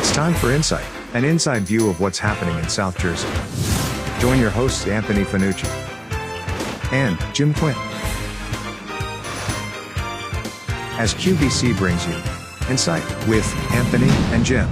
It's time for Insight, an inside view of what's happening in South Jersey. Join your hosts Anthony Fanucci and Jim Quinn as QVC brings you Insight with Anthony and Jim.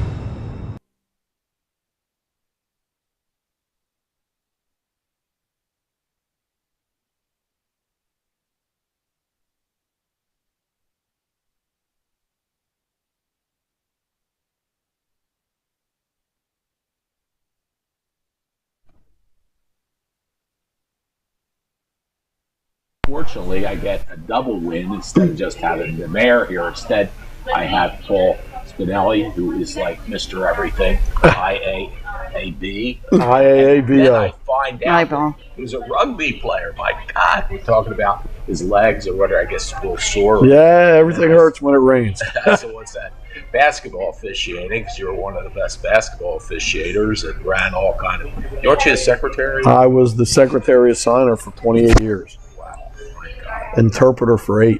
Fortunately, I get a double win instead of just having the mayor here. Instead, I have Paul Spinelli, who is like Mr. Everything, IAAB. IAAB. Then I find out he was a rugby player. My God, we're talking about his legs or whatever. I guess a little sore. Yeah, everything hurts when it rains. So what's that? Basketball officiating, because you're one of the best basketball officiators and ran all kind of. Aren't you the secretary? I was the secretary of signer for 28 years. Interpreter for 8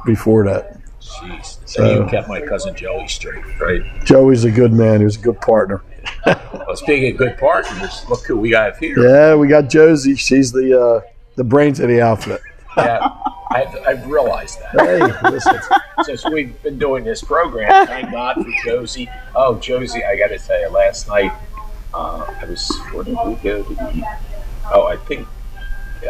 before that. Jeez. So you kept my cousin Joey straight, right? Joey's a good man. He was a good partner. Well, speaking of good partners, look who we got here. Yeah, we got Josie. She's the brains of the outfit. Yeah, I've realized that. Hey, listen. Since we've been doing this program, thank God for Josie. Oh, Josie, I got to tell you, last night, where did we go to eat? Oh,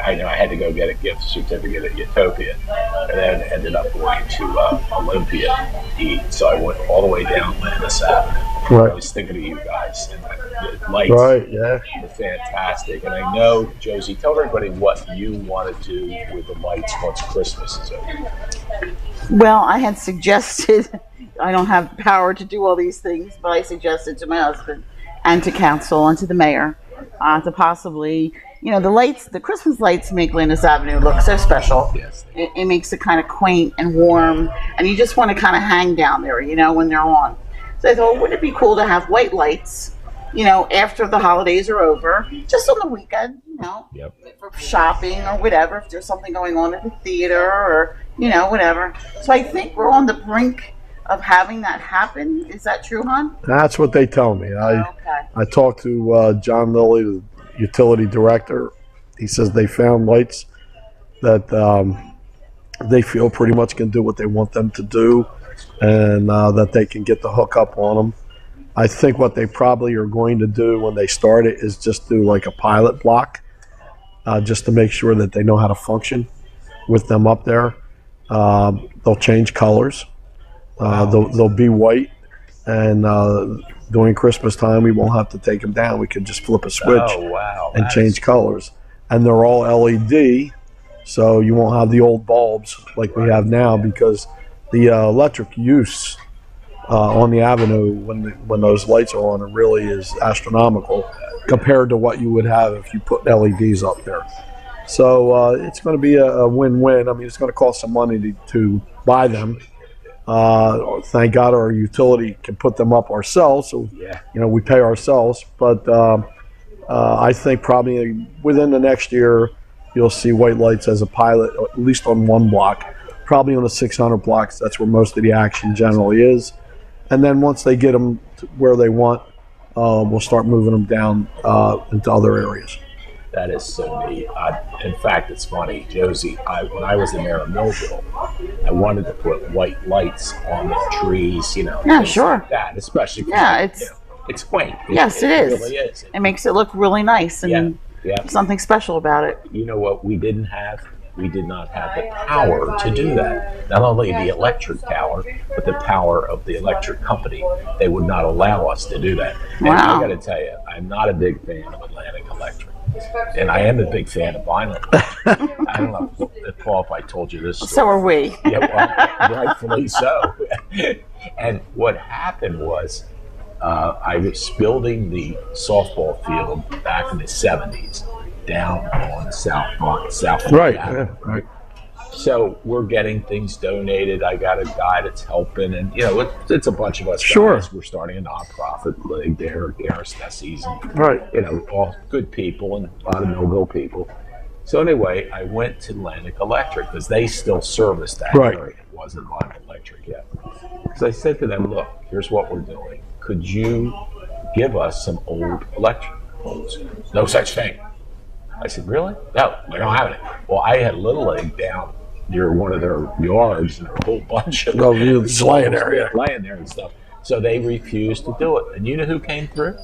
I know I had to go get a gift certificate at Utopia, and then ended up going to Olympia to eat. So I went all the way down Landis Avenue. Right. I was thinking of you guys, and the lights yeah. were fantastic. And I know, Josie, tell everybody what you want to do with the lights once Christmas is over. Well, I had suggested, I don't have power to do all these things, but I suggested to my husband and to council and to the mayor to possibly, the Christmas lights make Landis Avenue look so special. Yes. It makes it kind of quaint and warm, and you just want to kind of hang down there, when they're on. So I thought, wouldn't it be cool to have white lights, after the holidays are over, just on the weekend, Yep. for shopping or whatever, if there's something going on at the theater or, whatever. So I think we're on the brink of having that happen. Is that true, hon? That's what they tell me. I talked to John Lilly, the utility director. He says they found lights that they feel pretty much can do what they want them to do, and that they can get the hook up on them. I think what they probably are going to do when they start it is just do like a pilot block, just to make sure that they know how to function with them up there. They'll change colors. They'll be white, and during Christmas time we won't have to take them down. We can just flip a switch and change colors. And they're all LED, so you won't have the old bulbs like we have now, because the electric use on the avenue when those lights are on, it really is astronomical compared to what you would have if you put LEDs up there. So it's going to be a win-win. I mean, it's going to cost some money to buy them. Thank God our utility can put them up ourselves, so we pay ourselves. But I think probably within the next year you'll see white lights as a pilot, at least on one block. Probably on the 600 blocks, that's where most of the action generally is. And then once they get them to where they want, we'll start moving them down into other areas. That is so neat. In fact, it's funny, Josie, when I was the mayor of Millville, I wanted to put white lights on the trees, Yeah, sure. Like that, especially it's quaint. Yes, it is. Really is. It makes it look really nice and something special about it. You know what we didn't have? We did not have the power to do that. Not only the electric power, but the power of the electric company. They would not allow us to do that. And I got to tell you, I'm not a big fan of Atlantic Electric. And I am a big fan of Vineland. I don't know, Paul, if I told you this story. So are we. Yeah, well, rightfully so. And what happened was, I was building the softball field back in the 70s down on South Right, right. So we're getting things donated. I got a guy that's helping, and it's a bunch of us guys. We're starting a nonprofit league there, Garris Nessies, and all good people and a lot of Millville people. So anyway, I went to Atlantic Electric because they still service that area. It wasn't Vineland Electric yet. So I said to them, look, here's what we're doing. could you give us some old electric poles? No such thing. I said, really? No, we don't have it. Well, I had Little League down near one of their yards and a whole bunch of laying there, laying there and stuff. So they refused to do it. And you know who came through?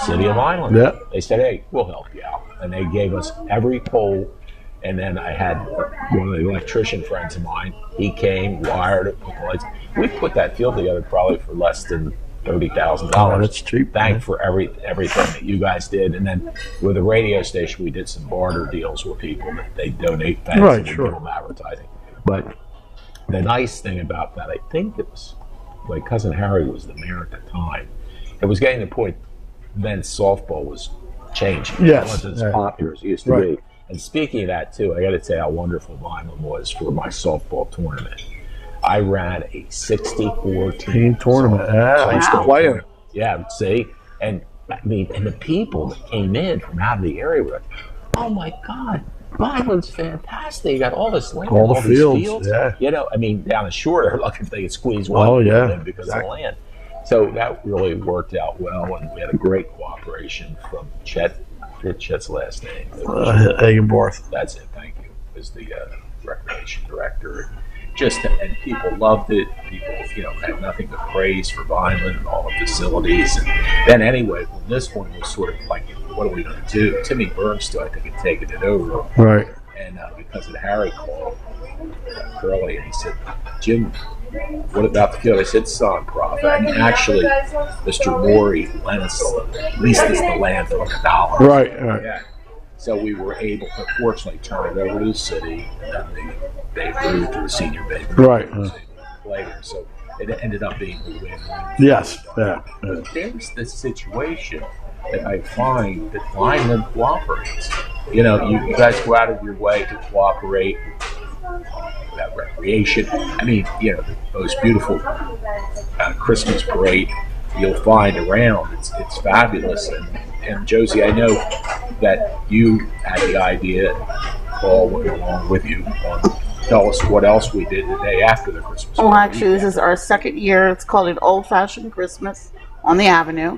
City of Vineland. Yeah. They said, hey, we'll help you out. And they gave us every pole. And then I had one of the electrician friends of mine. He came, wired it, put the lights. We put that field together probably for less than $30,000. Oh, that's cheap. Thank for everything that you guys did. And then with the radio station, we did some barter deals with people that they donate things and we give them advertising. But the nice thing about that, I think it was my cousin Harry was the mayor at the time. It was getting to the point then softball was changing. Yes. It wasn't as popular as it used to be. And speaking of that too, I got to say how wonderful Vineland was for my softball tournament. I ran a 64 team tournament. I used to play it. Yeah, see, and I mean, and the people that came in from out of the area were like, "Oh my God, Vineland's fantastic! You got all this land, all the these fields. Yeah, you know, I mean, down the shore, they're lucky if they could squeeze one in because of the land." So that really worked out well, and we had a great cooperation from Chet. I forget Chet's last name. Hagenborth. That's it. Thank you. Is the recreation director. And people loved it. People, had nothing but praise for Vineland and all the facilities. And then anyway, when this one was sort of like, what are we going to do? Timmy Bernstow, I think, had taken it over. Right. And because of Harry called Curly, and he said, Jim, what about the field? I said, son, Prof. And actually, Mr. Morey lent us, leased us the land for like $1. Right. Yeah. So we were able to, fortunately, turn it over to the city, and then they moved to the senior basement. Right. Later, so it ended up being a win-win. Yes. Yeah. But there's this situation that I find that Vineland cooperates. You guys go out of your way to cooperate with that recreation. I mean, the most beautiful Christmas parade you'll find around. It's fabulous. And Josie, I know that you had the idea, Paul went along with you, tell us what else we did the day after the Christmas parade. Well, actually, this is our second year. It's called an old-fashioned Christmas on the Avenue.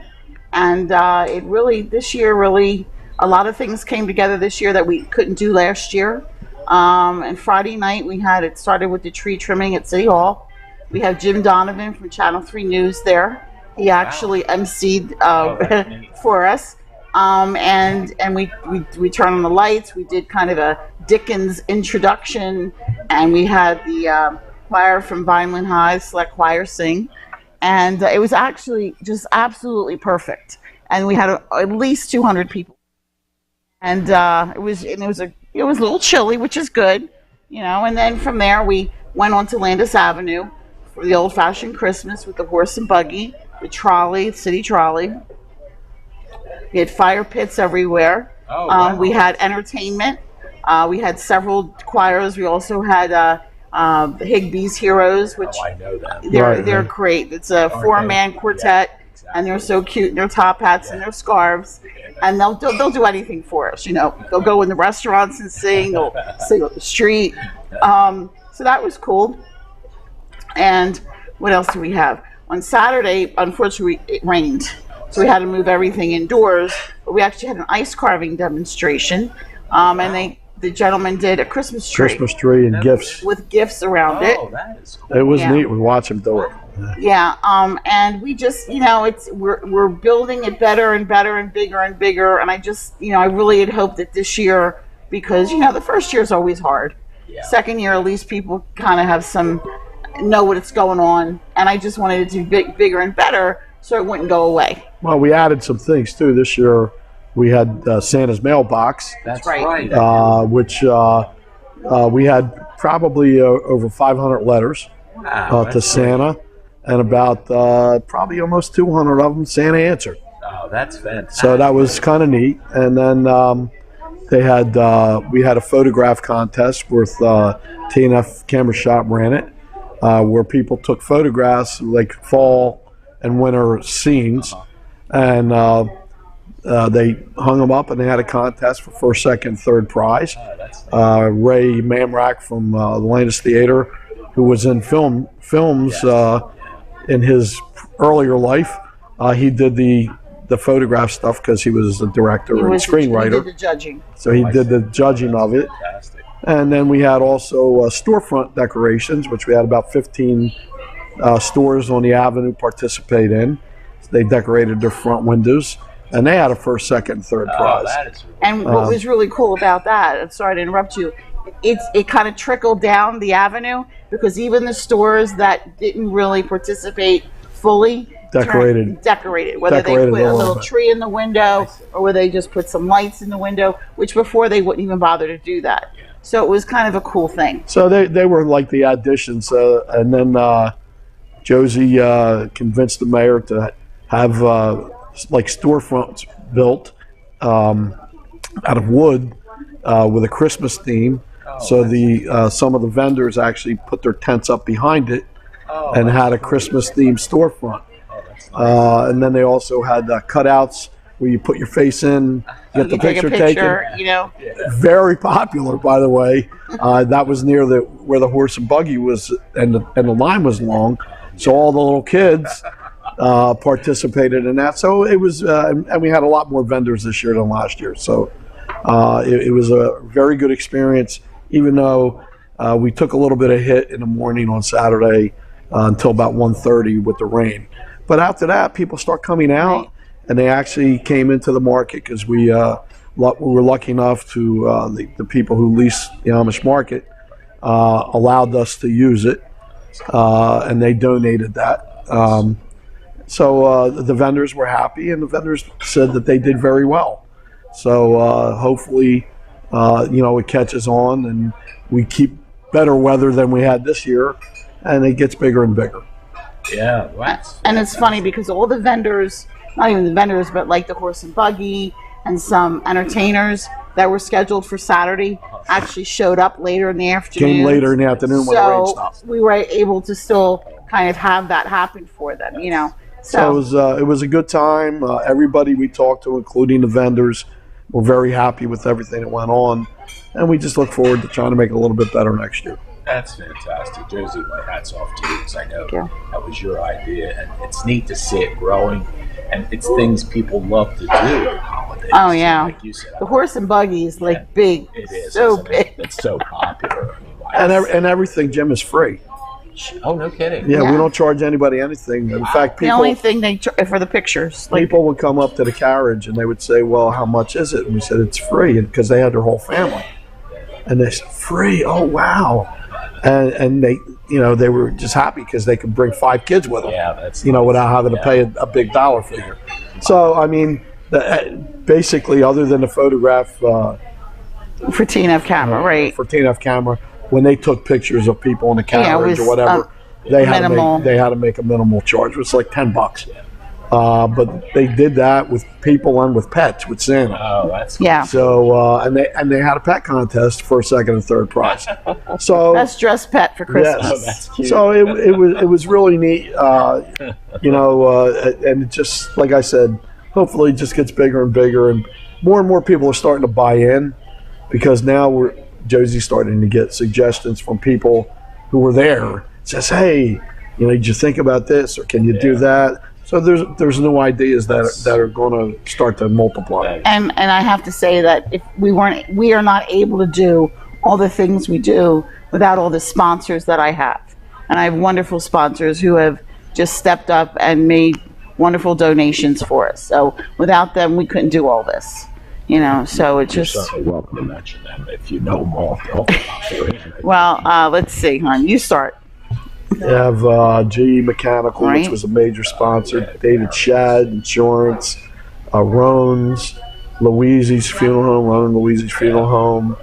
And this year, a lot of things came together this year that we couldn't do last year. And Friday night, it started with the tree trimming at City Hall. We have Jim Donovan from Channel 3 News there. He actually emceed for us. And we turned on the lights. We did kind of a Dickens introduction, and we had the choir from Vineland High Select Choir sing, and it was actually just absolutely perfect. And we had at least 200 people, and it was a little chilly, which is good, And then from there we went on to Landis Avenue for the old-fashioned Christmas with the horse and buggy, the trolley, the city trolley. We had fire pits everywhere. Oh, wow. We had entertainment. We had several choirs. We also had Higbee's Heroes, which I know that. They're great. It's a four-man quartet, and they're so cute in their top hats and their scarves. And they'll do anything for us. They'll go in the restaurants and sing. They'll sing on the street. So that was cool. And what else do we have? On Saturday, unfortunately, it rained. So we had to move everything indoors, but we actually had an ice carving demonstration, and the gentleman did a Christmas tree and gifts with gifts around it. Oh, that is cool. It was neat. We watched him do it. Yeah, and we just, we're building it better and better and bigger, and I just, I really had hoped that this year, because the first year is always hard. Yeah. Second year, at least people kind of have know what's going on, and I just wanted it to be bigger and better, so it wouldn't go away. Well, we added some things too this year. We had Santa's mailbox. That's right. Which we had probably over 500 letters to Santa, and about probably almost 200 of them Santa answered. Oh, that's fantastic. So that was kind of neat. And then we had a photograph contest with TNF Camera Shop ran it, where people took photographs like fall and winter scenes, and they hung them up, and they had a contest for first, second, third prize. Ray Mamrak from the Landis Theater, who was in films in his earlier life, He did the photograph stuff because he was the director and screenwriter. He did the judging. So he did the judging of it. Fantastic. And then we had also storefront decorations, which we had about 15 stores on the avenue participate in. They decorated their front windows, and they had a first, second, and third prize. That is really And what was really cool about that, I'm sorry to interrupt you, it kind of trickled down the avenue, because even the stores that didn't really participate fully Decorated, whether they put a little bit. tree in the window or whether they just put some lights in the window, which before they wouldn't even bother to do that. So it was kind of a cool thing. So they were like the additions, and then Josie convinced the mayor to have like storefronts built out of wood with a Christmas theme. So some of the vendors actually put their tents up behind it and had a Christmas themed storefront. And then they also had cutouts where you put your face in, get the picture taken. You know. Very popular, by the way. That was near where the horse and buggy was, and the line was long. So all the little kids participated in that. So it was, and we had a lot more vendors this year than last year. So it was a very good experience, even though we took a little bit of hit in the morning on Saturday until about 1:30 with the rain. But after that, people start coming out, and they actually came into the market because we were lucky enough to the people who lease the Amish market allowed us to use it, and they donated that. So the vendors were happy, and the vendors said that they did very well. So hopefully, it catches on, and we keep better weather than we had this year, and it gets bigger and bigger. Yeah, and it's funny because all the vendors, not even the vendors, but like the horse and buggy and some entertainers that were scheduled for Saturday actually showed up later in the afternoon. Came later in the afternoon when the rain stopped. So we were able to still kind of have that happen for them, So it was a good time. Everybody we talked to, including the vendors, were very happy with everything that went on, and we just look forward to trying to make it a little bit better next year. That's fantastic. Josie, my hat's off to you, because I know that was your idea, and it's neat to see it growing, and it's things people love to do at holidays. Oh, yeah. Like you said, the horse and buggy is like big. It is. So big. It's so popular. And everything, Jim, is free. Oh, no kidding. Yeah, we don't charge anybody anything. In fact, the only thing they for the pictures. People would come up to the carriage and they would say, "Well, how much is it?" And we said, "It's free," because they had their whole family. And they said, "Free? Oh, wow!" And they, they were just happy because they could bring 5 kids with them. Yeah, that's without having to pay a big dollar figure. So I mean, basically, other than the photograph for TNF camera, right? For TNF camera. When they took pictures of people in the carriage or whatever, they had to make a minimal charge. It was like $10. But they did that with people and with pets, with Santa. Oh, that's cool. So and they had a pet contest for second and third prize. So best dressed pet for Christmas. Yes. Oh, that's cute. So it was really neat. And it just, like I said, hopefully it just gets bigger and bigger, and more people are starting to buy in, because now Josie's starting to get suggestions from people who were there. It says, "Hey, did you think about this, or can you do that?" So there's new ideas that are going to start to multiply. And I have to say that if we are not able to do all the things we do without all the sponsors that I have. And I have wonderful sponsors who have just stepped up and made wonderful donations for us. So without them, we couldn't do all this. So it's just. You're certainly welcome to mention them if you know more. Well, let's see, hon. You start. You have GE Mechanical, which was a major sponsor. David Shad Insurance, Roan's, Louise's Funeral Home, Roan and Louise's Funeral Home,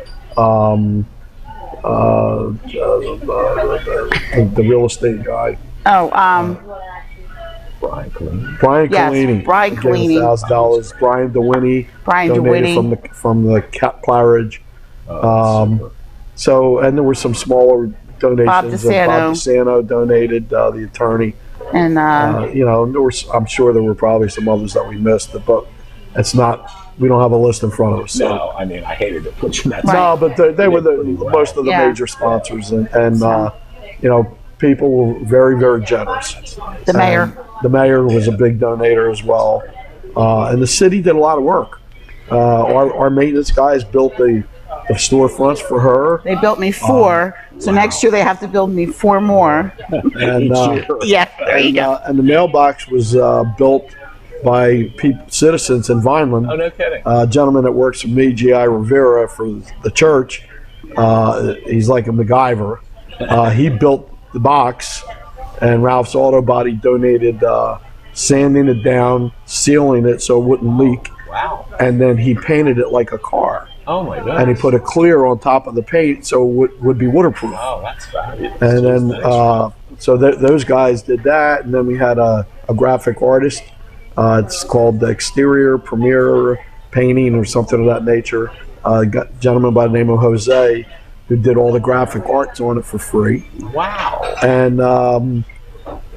the real estate guy. Brian Collini. Brian Yes, Collini. Brian Collini. $1,000. Brian DeWinnie. Donated from the Claridge. So, and there were some smaller donations. Bob DeSano donated, the attorney. And I'm sure there were probably some others that we missed, but it's not. We don't have a list in front of us. So. No, I mean, I hated to put you in that. No, but they were most of the major sponsors, and people were very, very generous. The mayor. the mayor was a big donator as well, and the city did a lot of work. Our maintenance guys built the storefronts for her. They built me 4, so next year they have to build me 4 more. And Yeah, there you go. and the mailbox was built by citizens in Vineland. Oh, no kidding. A gentleman that works for me, G.I. Rivera, for the church. He's like a MacGyver. He built the box, and Ralph's Auto Body donated sanding it down, sealing it so it wouldn't leak. Wow. And then he painted it like a car. Oh, my God. And he put a clear on top of the paint so it would be waterproof. Oh, that's fabulous. And then, those guys did that. And then we had a graphic artist. It's called the Exterior Premier Painting or something of that nature. Got a gentleman by the name of Jose who did all the graphic arts on it for free. Wow. And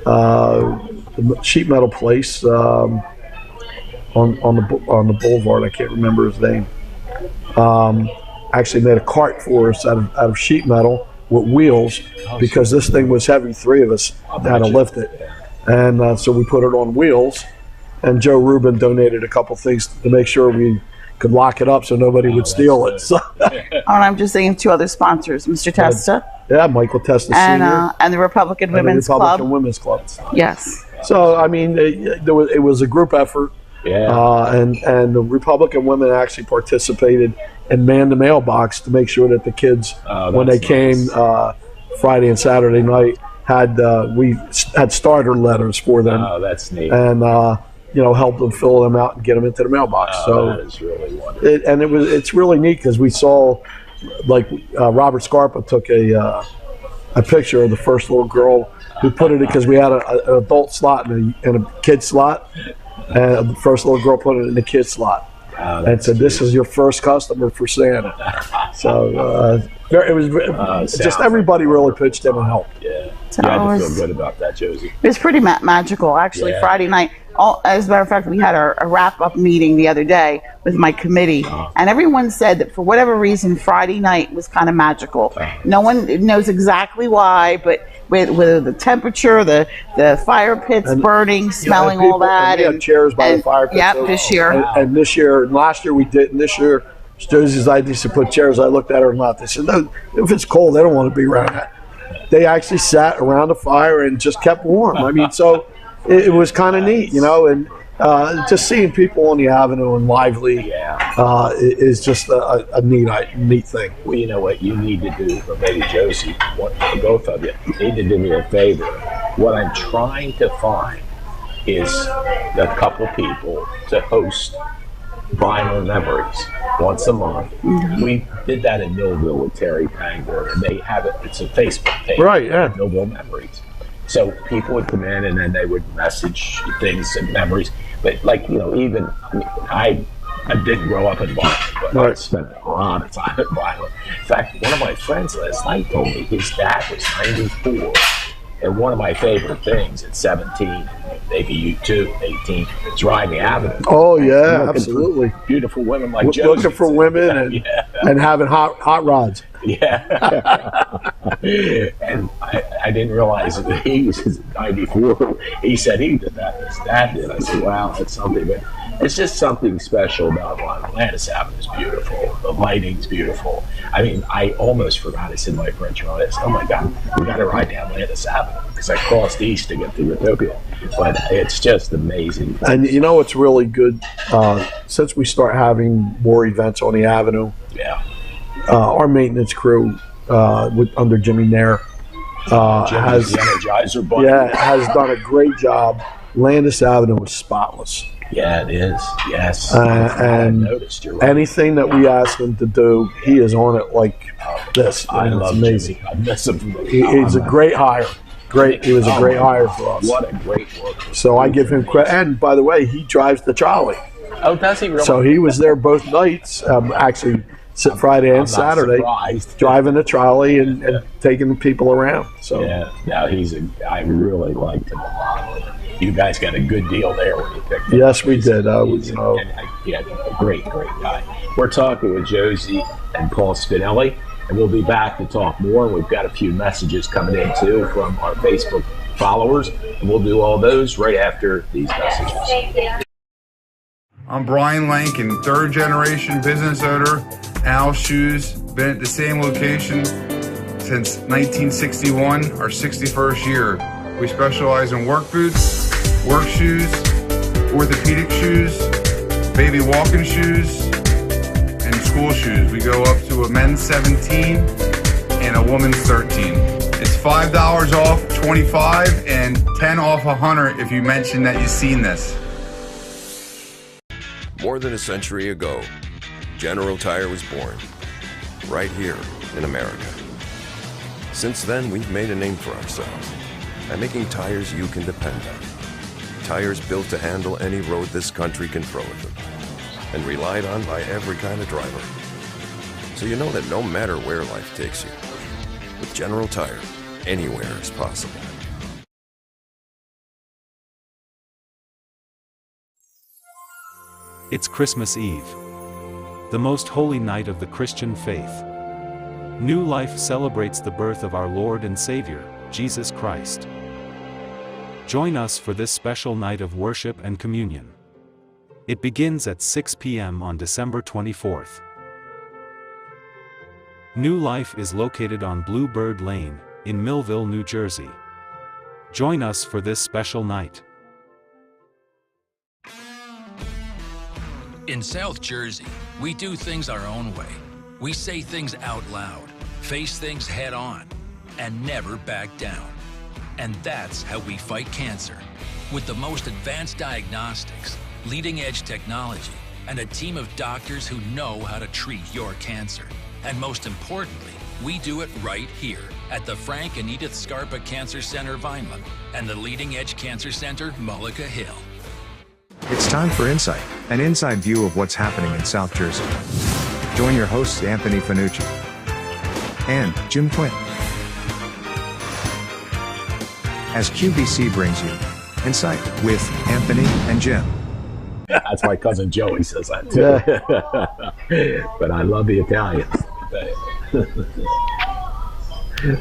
the sheet metal place on the boulevard, I can't remember his name, actually made a cart for us out of sheet metal with wheels because this thing was heavy. 3 of us had to lift it. And so we put it on wheels. And Joe Rubin donated a couple things to make sure we could lock it up so nobody would steal it. So, And I'm just thinking of 2 other sponsors, Mr. Testa yeah, Michael Testa Sr. And the Republican and the Women's Republican Club. Women's Club. Yes. So, I mean, it was a group effort. Yeah. And the Republican women actually participated and manned the mailbox to make sure that the kids, when they came Friday and Saturday night, we had starter letters for them. Oh, that's neat. And help them fill them out and get them into the mailbox. So that is really wonderful. It's really neat because we saw, like, Robert Scarpa took a picture of the first little girl who put it because we had an adult slot and a kid slot, and the first little girl put it in the kid slot and said, "This is your first customer for Santa." So it was just everybody really pitched in and helped. Yeah. So You had to feel good about that, Josie. It was pretty magical, actually. Yeah. Friday night. As a matter of fact, we had a wrap-up meeting the other day with my committee, and everyone said that for whatever reason, Friday night was kind of magical. No one knows exactly why, but with the temperature, the fire pits burning, smelling all that. And we had chairs by the fire pits. Yep, this year. And this year, and last year we did, and this year, Josie's idea to put chairs. I looked at her and laughed. They said, "No, if it's cold, they don't want to be around that." They actually sat around the fire and just kept warm. I mean, so it was kind of neat, and just seeing people on the avenue and lively is just a neat thing. Well, you know what you need to do, or maybe Josie, both of you, need to do me a favor. What I'm trying to find is a couple people to host Vinyl Memories once a month. Mm-hmm. We did that in Millville with Terry Pangborn, and they have it. It's a Facebook page, right? Yeah, Millville Memories. So people would come in and then they would message things and memories. But I didn't grow up in Vineland, but I spent a lot of time in Vineland. In fact, one of my friends last night told me his dad was 94. And one of my favorite things at 17, maybe you too, 18, is riding the avenue. Oh, yeah, absolutely. Beautiful women like Josie. Looking for women and having hot rods. Yeah. And I didn't realize that he was 94. He said he did that. His dad did. I said, wow, that's something. But it's just something special about Landis Avenue. Is beautiful. The lighting's beautiful. I mean, I almost forgot. I said to my friend Charlie, I said, oh my God, we got to ride down Landis Avenue because I crossed east to get to Utopia. But it's just amazing. And you know what's really good? Since we start having more events on the avenue, our maintenance crew under Jimmy Nair has done a great job. Landis Avenue is spotless. Yeah, it is. Yes. And noticed, you're right. Anything that we ask him to do, he is on it like this. I love amazing. Jimmy. I miss him. He's a great hire. He was a great hire for us. What a great worker. So I give him credit. And by the way, he drives the trolley. Oh, does he really? So he was there both nights, actually Friday and Saturday, driving the trolley and taking people around. So now I really liked him a lot. You guys got a good deal there when you picked him. Yes, we did. A great guy. We're talking with Josie and Paul Spinelli, and we'll be back to talk more. We've got a few messages coming in too from our Facebook followers, and we'll do all those right after these messages. I'm Brian Lankin, third generation business owner, Al Shoes. Been at the same location since 1961, our 61st year. We specialize in work boots, work shoes, orthopedic shoes, baby walking shoes, and school shoes. We go up to a men's 17 and a woman's 13. It's $5 off 25 and 10 off 100 if you mention that you've seen this. More than a century ago, General Tire was born, right here in America. Since then, we've made a name for ourselves by making tires you can depend on. Tires built to handle any road this country can throw at them, and relied on by every kind of driver. So you know that no matter where life takes you, with General Tire, anywhere is possible. It's Christmas Eve, the most holy night of the Christian faith. New Life celebrates the birth of our Lord and Savior, Jesus Christ. Join us for this special night of worship and communion. It begins at 6 p.m. on December 24th. New Life is located on Bluebird Lane, in Millville, New Jersey. Join us for this special night. In South Jersey, we do things our own way. We say things out loud, face things head on, and never back down. And that's how we fight cancer. With the most advanced diagnostics, leading-edge technology, and a team of doctors who know how to treat your cancer. And most importantly, we do it right here at the Frank and Edith Scarpa Cancer Center, Vineland, and the Leading Edge Cancer Center, Mullica Hill. It's time for Insight, an inside view of what's happening in South Jersey. Join your hosts Anthony Fanucci and Jim Quinn as QVC brings you Insight with Anthony and Jim. That's my cousin Joey says that too. But I love the Italians.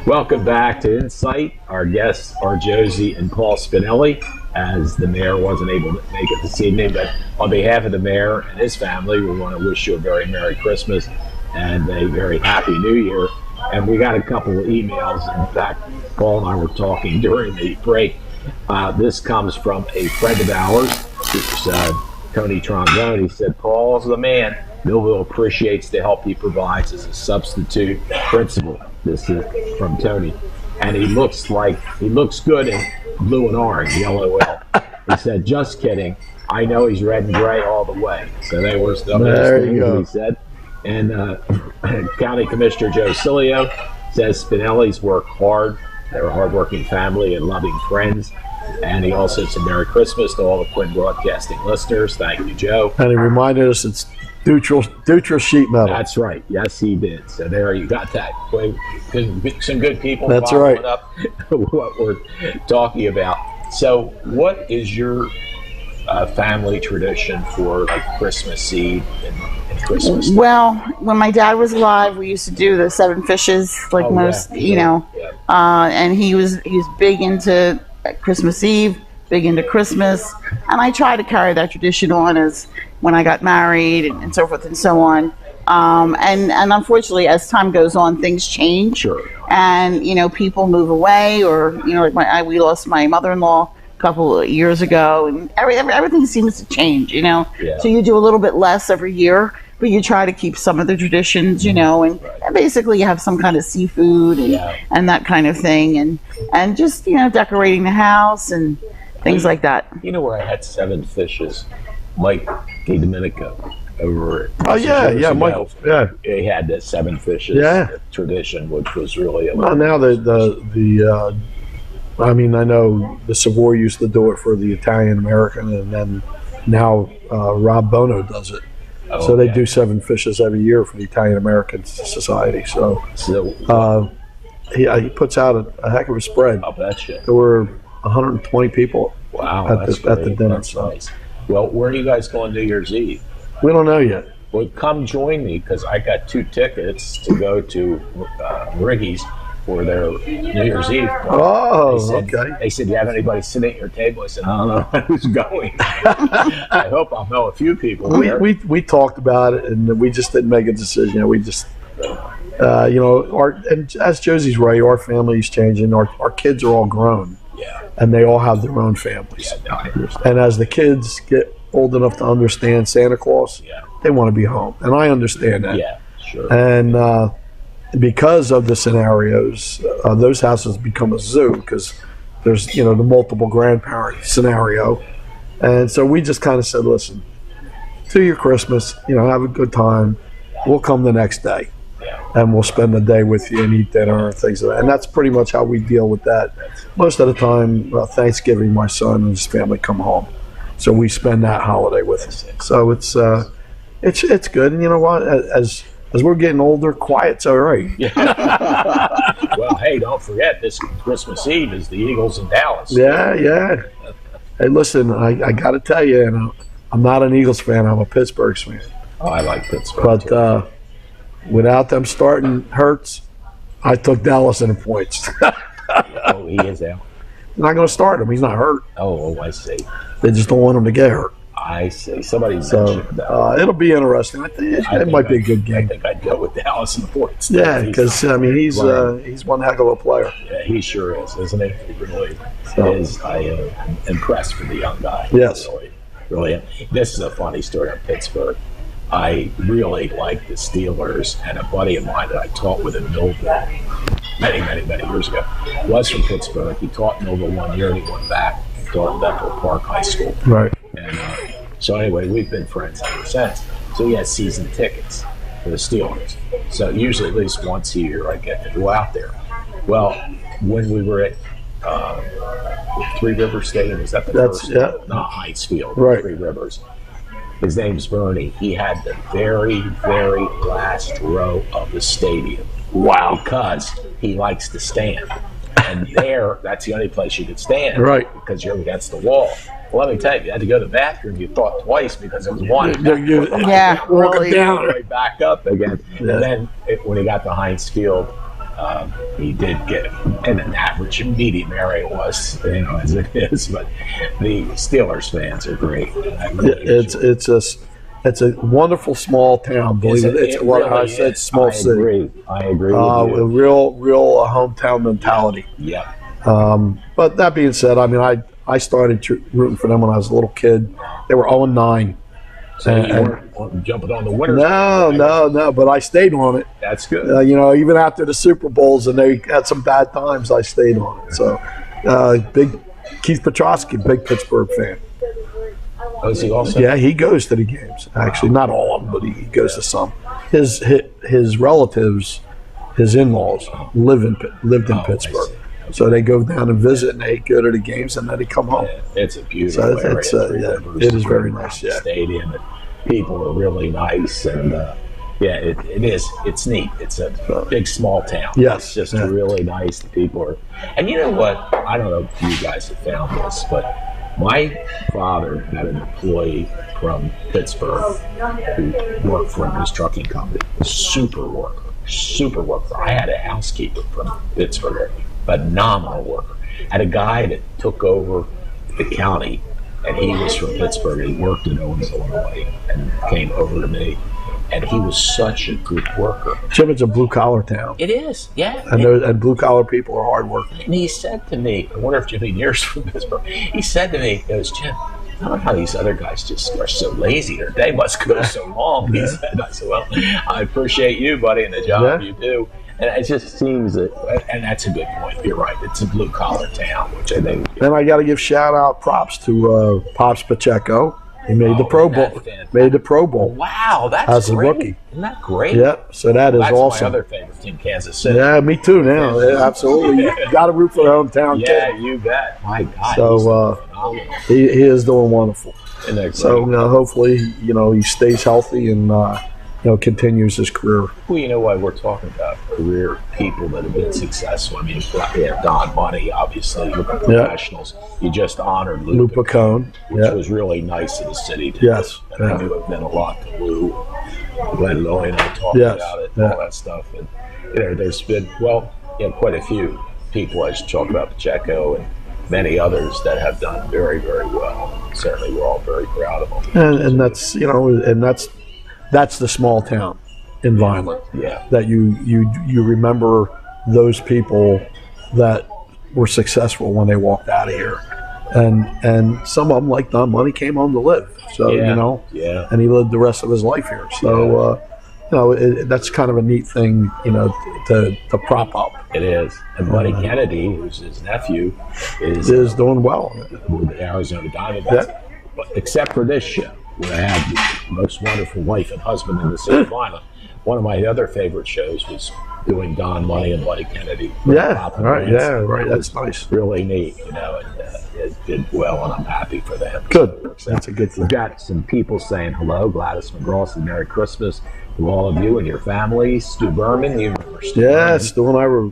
Welcome back to Insight. Our guests are Josie and Paul Spinelli, as the mayor wasn't able to make it this evening. But on behalf of the mayor and his family, we want to wish you a very Merry Christmas and a very Happy New Year. And we got a couple of emails. In fact, Paul and I were talking during the break. This comes from a friend of ours, Tony Trombone. He said, Paul's the man. Millville appreciates the help he provides as a substitute principal. This is from Tony. And he looks good in blue and orange, LOL. He said, just kidding. I know he's red and gray all the way. So they were some of those things he said. And County Commissioner Joe Cilio says Spinelli's work hard. They're a hardworking family and loving friends. And he also said Merry Christmas to all the Quinn Broadcasting listeners. Thank you, Joe. And he reminded us it's Dutra sheet metal. That's right. Yes, he did. So there you got that. Some good people. That's right. Up what we're talking about. So what is your family tradition for like Christmas Eve and Christmas? Well, when my dad was alive, we used to do the 7 fishes, like and he was big into Christmas Eve, big into Christmas, and I try to carry that tradition on as when I got married and so forth and so on. And unfortunately, as time goes on, things change. Sure. And people move away, or like we lost my mother-in-law a couple of years ago, and everything seems to change. Yeah. So you do a little bit less every year, but you try to keep some of the traditions, and basically you have some kind of seafood and that kind of thing, and just decorating the house and things like that. You know where I had 7 fishes? Mike DiDomenico over at Michael. Yeah, he had the 7 fishes tradition, which was really well. Now I know the Savoy used to do it for the Italian American, and then now Rob Bono does it. So they do 7 fishes every year for the Italian American Society. So he puts out a heck of a spread. I'll bet you. There were 120 people at the dinner. That's nice. Well, where are you guys going New Year's Eve? We don't know yet. Well, come join me, because I got 2 tickets to go to Riggy's for their New Year's Eve. Oh, okay. They said, "Do you have anybody sitting at your table?" I said, "I don't know who's going." I hope I'll know a few people. We talked about it, and we just didn't make a decision. You know, we just, and as Josie's right, our family's changing. Our kids are all grown, and they all have their own families. Yeah, no, I understand. And as the kids get old enough to understand Santa Claus, they want to be home, and I understand that. Yeah, sure. And because of the scenarios, those houses become a zoo because there's the multiple grandparent scenario, and so we just kind of said, listen, to your Christmas, have a good time. We'll come the next day, and we'll spend the day with you and eat dinner and things like that. And that's pretty much how we deal with that. Most of the time, Thanksgiving, my son and his family come home, so we spend that holiday with us. So it's good. And you know what? As we're getting older, quiet's all right. Well, hey, don't forget, this Christmas Eve is the Eagles in Dallas. Yeah. Hey, listen, I got to tell you, I'm not an Eagles fan. I'm a Pittsburgh fan. Oh, I like Pittsburgh. But without them starting Hurts, I took Dallas in the points. Oh, he is out. They're not going to start him. He's not hurt. Oh, I see. They just don't want him to get hurt. I see. Somebody mentioned that. It'll be interesting. I think it might be a good game. I think I'd go with Dallas in the points. Yeah, because he's one heck of a player. Yeah, he sure is, isn't he? He really is. I am impressed with the young guy. Yes, really am. This is a funny story on Pittsburgh. I really like the Steelers, and a buddy of mine that I taught with in Millville many years ago was from Pittsburgh. He taught Millville 1 year, and he went back and taught at Bethel Park High School. Right. And so anyway, we've been friends ever since. So he has season tickets for the Steelers. So usually at least once a year I get to go out there. Well, when we were at Three Rivers Stadium, was that the first? Yeah. Not Heinz Field, right. Three Rivers. His name's Bernie. He had the very, very last row of the stadium. Wow. Because he likes to stand. And that's the only place you could stand. Right. Because you're against the wall. Well, let me tell you had to go to the bathroom. You thought twice because it was one. Walking down. Right back up again. Yeah. And then when he got to Heinz Field, he did get in an average medium area was, as it is. But the Steelers fans are great. It's a wonderful small town. Believe it. It's what I said. Small city. I agree. With you. A real hometown mentality. Yeah. But that being said, I mean, I started rooting for them when I was a little kid. They were 0-9. So you weren't jumping on the winners? No. But I stayed on it. That's good. Even after the Super Bowls and they had some bad times, I stayed on it. So, big Keith Petrosky, big Pittsburgh fan. Oh, is he also? Yeah, he goes to the games. Actually, not all of them, but he goes to some. His relatives, his in-laws, lived in Pittsburgh. So they go down and visit, and they go to the games, and then they come home. Yeah, it's a beautiful area. It is very nice. Yeah, stadium, and people are really nice, and it is. It's neat. It's a big small town. Yes, it's just really nice. The people are, and you know what? I don't know if you guys have found this, but my father had an employee from Pittsburgh who worked for his trucking company. Super worker. I had a housekeeper from Pittsburgh. Phenomenal worker. Had a guy that took over the county, and he was from Pittsburgh. He worked in Owens, Illinois, and came over to me. And he was such a good worker. Jim, it's a blue-collar town. It is, yeah. And blue-collar people are hard workers. And he said to me, I wonder if Jimmy Neer's from Pittsburgh. He said to me, he goes, Jim, I don't know how these other guys just are so lazy. Their day must go so long. He said, I said, well, I appreciate you, buddy, and the job you do. And it just seems that, and that's a good point. You're right. It's a blue-collar town, which I think. Then I got to give shout-out props to Pops Pacheco. He made the Pro Bowl. Wow, that's as a great. Rookie. Isn't that great? Yep. So that's awesome. My other favorite team, Kansas City. Yeah, me too. Now, absolutely. You got to root for the hometown kid. Yeah, you bet. My God. So he is doing wonderful. So hopefully, he stays healthy and continues his career. Well, you know why we're talking about career people that have been successful. I mean, Don Money, obviously, professionals. You just honored Lupa Cone, which was really nice of the city to do. And I knew it meant a lot to Lou. Glenn Loy and I talked about it and all that stuff. And there's been, quite a few people, as you talk about Pacheco and many others that have done very, very well. Certainly, we're all very proud of them. And that's that's the small town in Vineland. Yeah. That you remember those people that were successful when they walked out of here, and some of them, like Don Money, came home to live. So Yeah. and he lived the rest of his life here. So that's kind of a neat thing, to prop up. It is. And Buddy Kennedy, who's his nephew, Is doing well with the Arizona Diamondbacks. Yeah. But except for this show, where I had the most wonderful wife and husband in the city of Vineland. One of my other favorite shows was doing Don Money and Buddy Kennedy. Yeah, right. That's nice. Really neat, and it did well, and I'm happy for them. Good. That's a good thing. We've got some people saying hello. Gladys McGraw said Merry Christmas to all of you and your families. Stu Berman, you remember Stu Berman? Stu and I were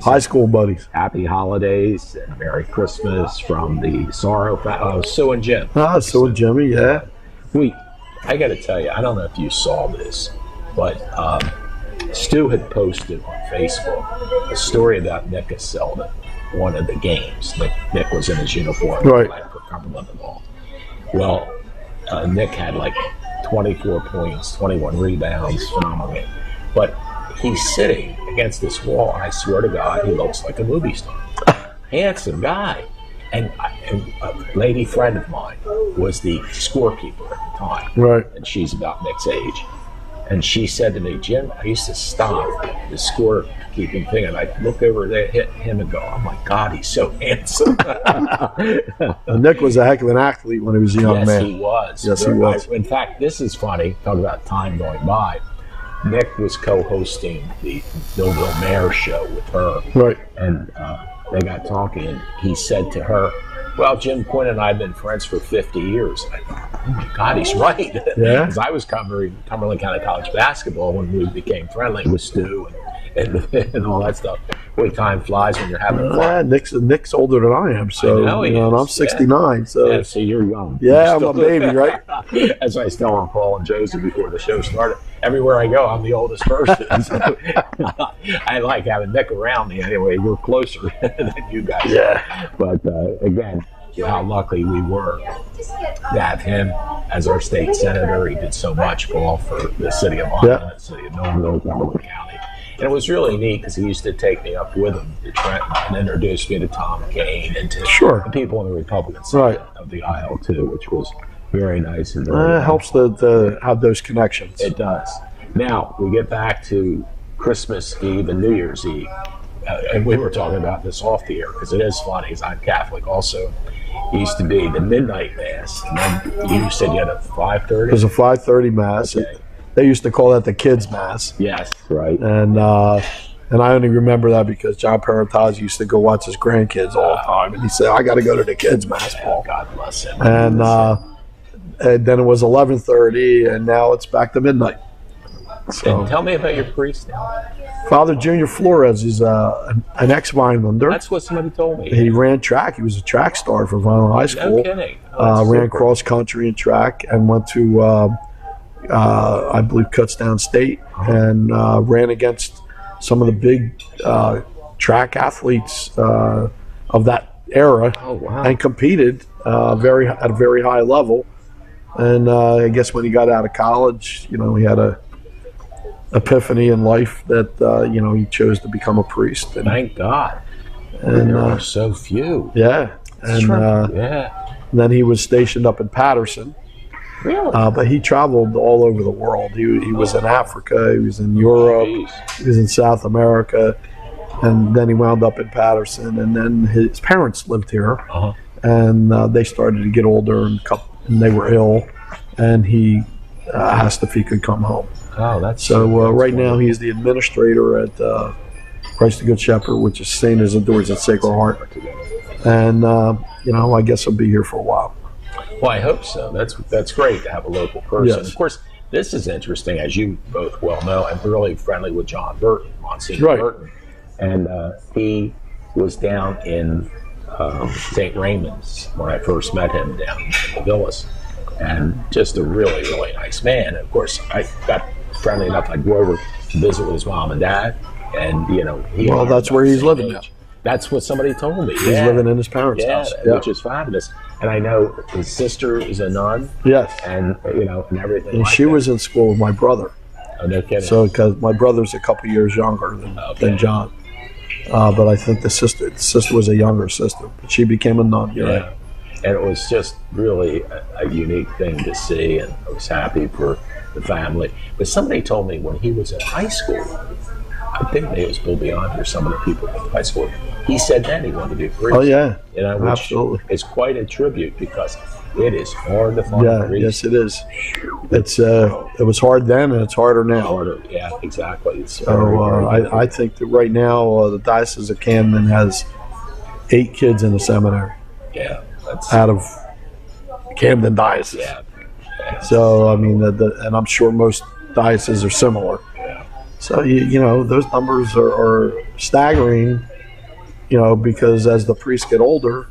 high school buddies. Happy holidays and Merry Christmas from the Sorrow family. Sue and Jim. Sue and Jimmy, yeah. I got to tell you, I don't know if you saw this, but Stu had posted on Facebook a story about Nick Selden, one of the games. Nick was in his uniform right for Cumberland and all. Well, Nick had like 24 points, 21 rebounds, phenomenal. But he's sitting against this wall, and I swear to God, he looks like a movie star. Handsome guy. And a lady friend of mine was the scorekeeper at the time. Right. And she's about Nick's age. And she said to me, Jim, I used to stop the scorekeeping thing, and I'd look over there, hit him, and go, oh my God, he's so handsome. Nick was a heck of an athlete when he was a young man. Yes, he was. Yes, he was. In fact, this is funny. Talk about time going by. Nick was co-hosting the Millville Mayor show with her. Right. And they got talking, and he said to her, well, Jim Quinn and I have been friends for 50 years. And I thought, oh my God, he's right. Yeah. Because I was covering Cumberland County College basketball when we became friendly with Stu and all that stuff. Boy, time flies when you're having fun. Nick's older than I am, so I know he is. And I'm 69. Yeah. So So you're young. Yeah, I'm a baby, right? As I tell on Paul and Josie before the show started, everywhere I go, I'm the oldest person. So I like having Nick around me anyway. We're closer than you guys. Yeah. But again, how lucky we were to have him as our state senator. He did so much, Paul, for the city of Vineland, the city of Millville, Cumberland County. And it was really neat because he used to take me up with him to Trenton and introduce me to Tom Kane and to the people on the Republican side of the aisle, too, which was very nice. And it helps to have those connections. It does. Now, we get back to Christmas Eve and New Year's Eve. And we were talking about this off the air because it is funny, because I'm Catholic also. It used to be the midnight mass, and then you said you had a 5:30? It was a 5:30 mass. Okay. They used to call that the kids' mass. Yes, right. And I only remember that because John Parentazzi used to go watch his grandkids all the time, and he said, "I got to go to the kids' mass, Paul." God bless him. And then it was 11:30, and now it's back to midnight. So, and tell me about your priest now. Father Junior Flores is an ex-Vinelander. That's what somebody told me. He ran track. He was a track star for Vineland High School. No kidding. Oh, ran cross country and track, and went to I believe Kutztown State, and ran against some of the big track athletes of that era, and competed at a very high level. And I guess when he got out of college, he had a epiphany in life that he chose to become a priest. And, thank God. And there are so few. Yeah. And then he was stationed up in Patterson. Really? But he traveled all over the world. He was in Africa, he was in Europe, he was in South America, and then he wound up in Patterson. And then his parents lived here, and they started to get older, and they were ill, and he asked if he could come home. Oh, that's so. Right now, he's the administrator at Christ the Good Shepherd, which is St. Isidore's at Sacred Heart, and I guess he'll be here for a while. Well, I hope so. That's great to have a local person. Yes. Of course, this is interesting, as you both well know. I'm really friendly with John Burton, Monsignor Burton, and he was down in St. Raymond's when I first met him down in the Villas, and just a really, really nice man. And of course, I got friendly enough. I'd go over to visit with his mom and dad, And Well, that's where he's living now. That's what somebody told me. He's living in his parents' house. Yeah. Which is fabulous. And I know his sister is a nun. Yes. And and everything. And she was in school with my brother. Oh, no kidding. So, because my brother's a couple years younger than John, but I think the sister was a younger sister, but she became a nun. Yeah, and it was just really a unique thing to see, and I was happy for the family. But somebody told me when he was in high school, I think maybe it was Bill Beyond or some of the people in high school, he said then he wanted to be a priest. Oh yeah, which absolutely. It's quite a tribute because it is hard to find a priest. Yes, it is. It was hard then, and it's harder now. Yeah, exactly. So I think that right now the Diocese of Camden has 8 kids in the seminary. Yeah, that's out of Camden Diocese. Yeah. So I mean, and I'm sure most dioceses are similar. Yeah. So those numbers are staggering. Because as the priests get older,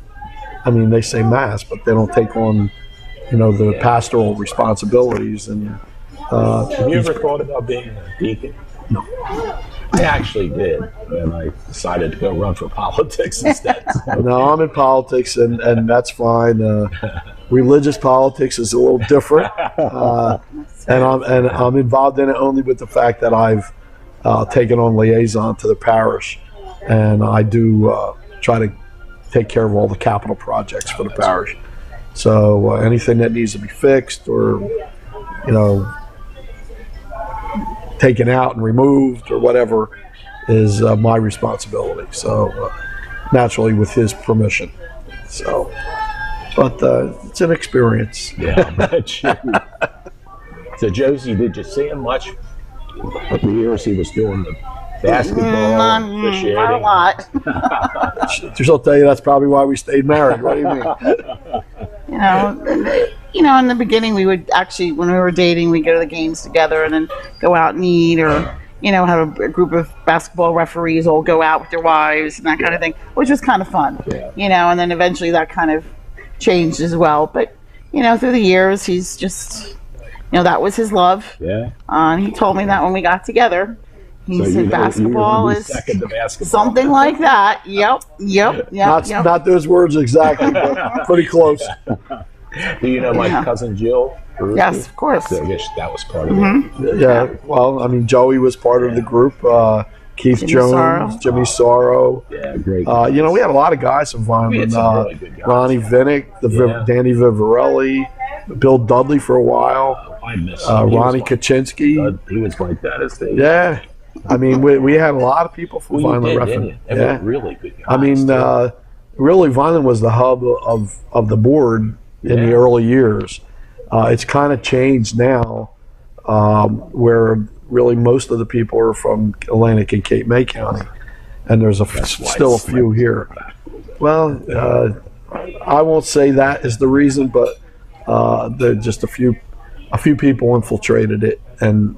I mean, they say mass, but they don't take on, the pastoral responsibilities. And have you ever thought about being a deacon? No. I actually did, and I decided to go run for politics instead. No, I'm in politics, and that's fine. Religious politics is a little different, and I'm involved in it only with the fact that I've taken on liaison to the parish, and I do try to take care of all the capital projects for the parish. So anything that needs to be fixed or, taken out and removed or whatever is my responsibility. So naturally with his permission. So, but it's an experience. Yeah, I bet you. So Josie, did you see him much for the years he was doing the basketball, officiating? Not a lot. She'll tell you that's probably why we stayed married. What do you mean? In the beginning, we would actually, when we were dating, we'd go to the games together and then go out and eat, or have a group of basketball referees all go out with their wives and that kind of thing, which was kind of fun. Yeah. And then eventually that kind of changed as well. But through the years, he's just, that was his love. Yeah. And he told me that when we got together. He said basketball is second to basketball. Something like that. Yep. Not those words exactly, but pretty close. Do you know my cousin Jill? Yes, of course. So I guess that was part of it. Yeah, well, I mean, Joey was part of the group. Keith Jimmy Jones, Sorrow. Jimmy Sorrow. Yeah, great. We had a lot of guys from Vineland. Really good guys. Ronnie Vinnick, Danny Vivarelli, Bill Dudley for a while. I miss Ronnie Kaczynski. He was like that as they. Yeah. I mean, we had a lot of people from Vineland. Were really good guys. I mean, really, Vineland was the hub of the board in the early years. It's kind of changed now, where really most of the people are from Atlantic and Cape May County, and there's still a few here. Well, I won't say that is the reason, but just a few people infiltrated it and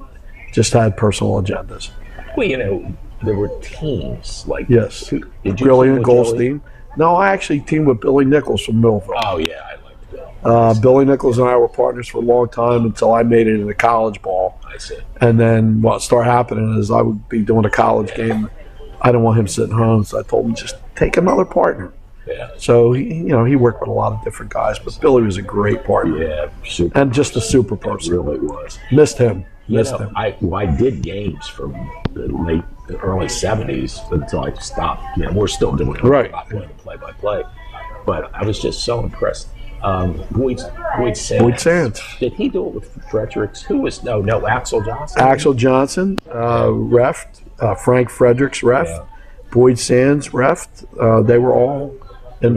just had personal agendas. Well, there were teams like Brilliant Goldstein. No, I actually teamed with Billy Nichols from Millville. Oh yeah, I liked Bill. Billy Nichols and I were partners for a long time until I made it in the college ball. I see. And then what started happening is I would be doing a college game. I didn't want him sitting home, so I told him just take another partner. Yeah. So he worked with a lot of different guys, but Billy was a great partner. Yeah, super. And just a super person. It really was. Missed him. I did games from the early 70s until I stopped. We're still doing it. Right. Not doing the play-by-play. But I was just so impressed. Boyd Sands. Boyd Sands. Did he do it with Fredericks? Who was no Axel Johnson? Axel Johnson, ref. Frank Fredericks, ref. Yeah. Boyd Sands, ref. They were all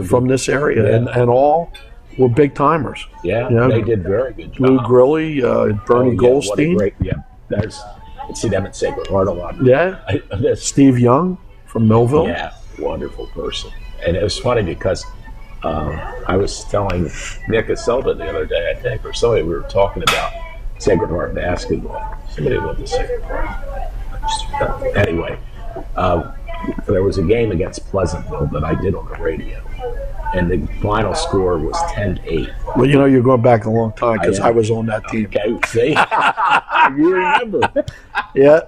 from this area, and all were big timers. Yeah, they did very good job. Lou Grilly, Bernie Goldstein. I'd see them at Sacred Heart a lot. Yeah. Steve Young from Millville. Yeah, wonderful person. And it was funny because I was telling Nick Aselda the other day, I think, or somebody, we were talking about Sacred Heart basketball. Somebody went to Sacred Heart. Anyway, there was a game against Pleasantville that I did on the radio, and the final score was 10-8. Well, you're going back a long time because I was on that team. Okay, see? You remember. Yeah.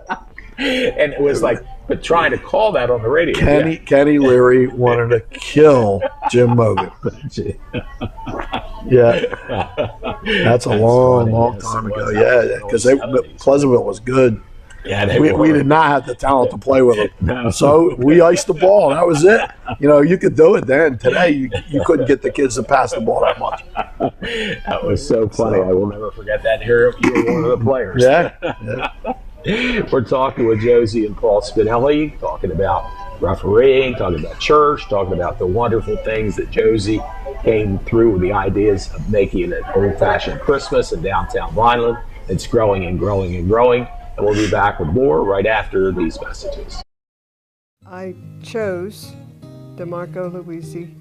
And it was like But trying to call that on the radio. Kenny Leary wanted to kill Jim Mogan. Yeah, that's a long time ago. Yeah, because Pleasantville was good. Yeah, we did not have the talent to play with them. No. So we iced the ball. That was it. You know, you could do it then. Today, you couldn't get the kids to pass the ball that much. That was so funny. I will never forget that. Here, you were one of the players. Yeah. We're talking with Josie and Paul Spinelli, talking about refereeing, talking about church, talking about the wonderful things that Josie came through with the ideas of making an old-fashioned Christmas in downtown Vineland. It's growing and growing and growing. And we'll be back with more right after these messages. I chose DeMarco Luisi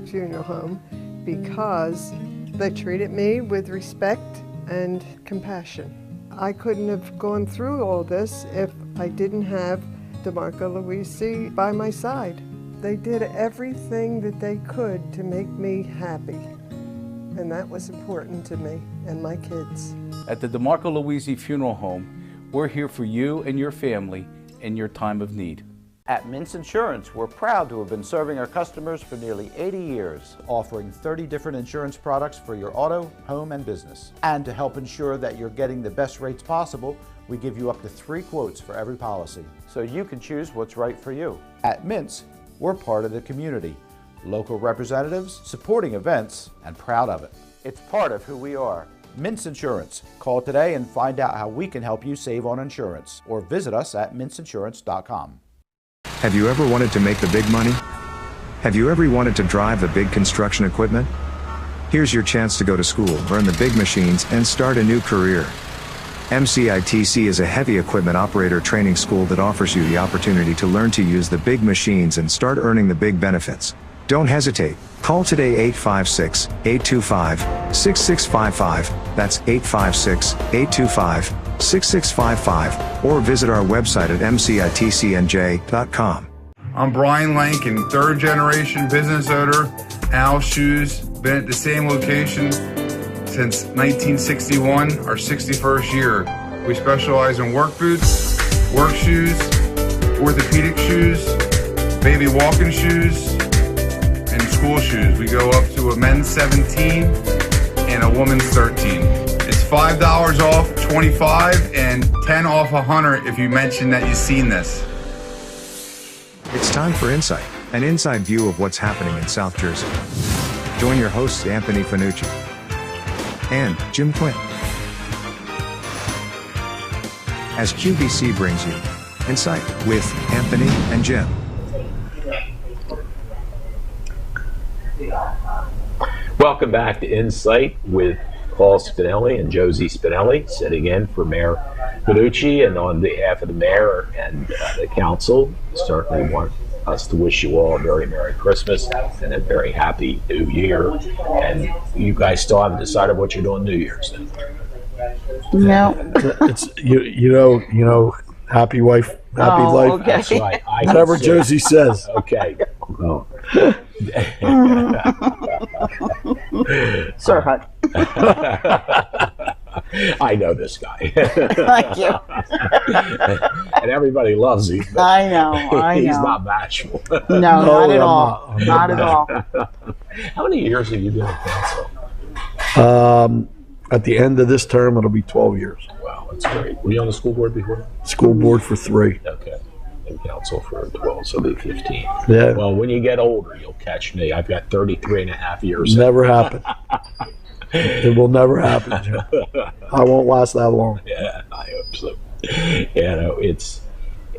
Funeral Home because they treated me with respect and compassion. I couldn't have gone through all this if I didn't have DeMarco Luisi by my side. They did everything that they could to make me happy, and that was important to me and my kids. At the DeMarco Luisi Funeral Home, we're here for you and your family in your time of need. At Mintz Insurance, we're proud to have been serving our customers for nearly 80 years, offering 30 different insurance products for your auto, home, and business. And to help ensure that you're getting the best rates possible, we give you up to 3 quotes for every policy, so you can choose what's right for you. At Mintz, we're part of the community, local representatives, supporting events, and proud of it. It's part of who we are. Mintz Insurance. Call today and find out how we can help you save on insurance, or visit us at mintzinsurance.com. Have you ever wanted to make the big money? Have you ever wanted to drive the big construction equipment? Here's your chance to go to school, learn the big machines, and start a new career. MCITC is a heavy equipment operator training school that offers you the opportunity to learn to use the big machines and start earning the big benefits. Don't hesitate. Call today 856-825-6655. That's 856-825-6655. Or visit our website at mcitcnj.com. I'm Brian Lankin, 3rd generation business owner. Al Shoes, been at the same location since 1961, our 61st year. We specialize in work boots, work shoes, orthopedic shoes, baby walking shoes, and school shoes. We go up to a men's 17 and a woman's 13. It's $5 off, $25, and $10 off $100 if you mention that you've seen this. It's time for Insight, an inside view of what's happening in South Jersey. Join your hosts Anthony Fanucci and Jim Quinn as QVC brings you Insight with Anthony and Jim. Welcome back to Insight with Paul Spinelli and Josie Spinelli, sitting in for Mayor Fanucci, and on behalf of the mayor and the council, certainly want us to wish you all a very Merry Christmas and a very Happy New Year. And you guys still haven't decided what you're doing New Year's then? No. It's you know, happy wife, happy life. Okay. That's right. Whatever Josie says. Okay. Oh. Sir, hon. I know this guy. Thank you. And everybody loves him. I know. He's not bashful. No, not at all. Not at all. How many years have you been in council? At the end of this term, it'll be 12 years. Wow, that's great. Were you on the school board before? School board for 3. Okay. In council for 12, so it'll be 15. Yeah. Well, when you get older, you'll catch me. I've got 33 and a half years. Never happened. It will never happen, Jim. I won't last that long. Yeah, I hope so. You know, it